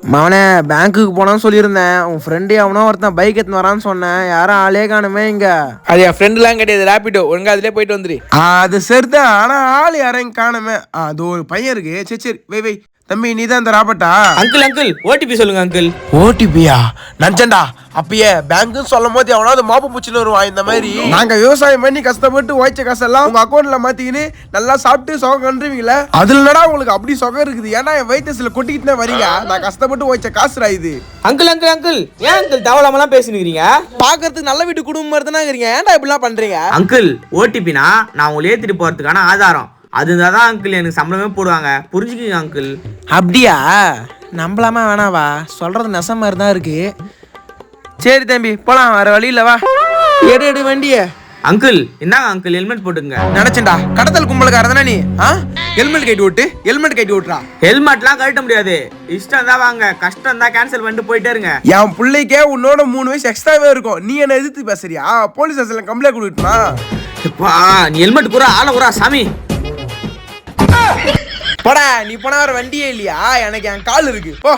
மவனே பேங்க்குக்கு போனான்னு சொல்லியிருந்தேன். உன் ஃப்ரெண்டு அவனோ ஒருத்தன் பைக் எடுத்துன்னு வரான்னு சொன்னேன். யாரும் ஆளே காணுமே இங்க. அது என் ஃப்ரெண்டுலாம் கிடையாது, ரேபிடோ. ஒழுங்கா அதுலேயே போயிட்டு வந்துரு. அது சரிதான், ஆனா ஆள் யாரையும் காணுமே. அது ஒரு பையன் இருக்கு. சரி சரி வை வை. தம்பி நீ தான் இந்த ராபர்ட்டா? அங்கிள் ஓடிபி சொல்லுங்க அங்கிள். ஓடிபியா? நஞ்சண்டா. அப்பயே பேங்க்னு சொல்லும் போது எவனாவது மாப்பு பூச்சின்னு வருவான். இந்த மாதிரி நாங்க விவசாயம் பண்ணி கஷ்டப்பட்டு உழைச்ச காசெல்லாம் உங்க அக்கௌண்ட்ல மாத்திக்கின்னு நல்லா சாப்பிட்டு சொகம் கண்டுவீங்களே. அதுல என்னடா உங்களுக்கு அப்படி சொகம் இருக்குது? ஏன்னா என் வயிற்றுல கொட்டிக்கிட்டு தான் வரீங்க. நான் கஷ்டப்பட்டு உழைச்ச காசுடா இது. அங்கிள் ஏன் அங்கிள் தேவலாமலாம் பேசினுக்கிறீங்க? பாக்குறதுக்கு நல்ல வீட்டு குடும்பம் மாதிரி தானே இருக்கிறீங்க. ஏன்டா இப்படிலாம் பண்றீங்க? அங்கிள் ஓடிபினா நான் உங்களை ஏத்திட்டு போறதுக்கான ஆதாரம். அதுதான் அங்கிள் எனக்கு சம்பளமே போடுவாங்க, புரிஞ்சுக்கிங்க அங்கிள். அப்படியா? நம்பலாமா வேணாவா? சொல்றது நெச மாதிரி தான் இருக்கு. சரி தம்பி போலாம், வேற வழி இல்ல. வா எடு வண்டிய. அங்கிள் என்னங்க அங்கிள், ஹெல்மெட் போட்டுங்க. நினைச்சேன்டா கடத்தல் கும்பலுக்கார தானே நீ. ஹெல்மெட் கட்டி ஓட்டு, ஹெல்மெட் கட்டி ஓட்டுறா. ஹெல்மெட்லாம் கழட்ட முடியாது. இஷ்டம் தான் வாங்க, கஷ்டம் தான் கேன்சல் பண்ணிட்டு போயிட்டே இருங்க. என் பிள்ளைக்கே உன்னோட 3 வயசு எக்ஸ்ட்ராவே இருக்கும். நீ என்ன எதிர்த்து பேசுறியா? போலீஸ் ஸ்டேஷன்ல கம்ப்ளைண்ட் கொடுக்கணுமா? நீ ஹெல்மெட் கூறா ஆள கூறா சாமி. போடா, நீ போனா வர வண்டியே இல்லையா? எனக்கு என் கால் இருக்கு போ.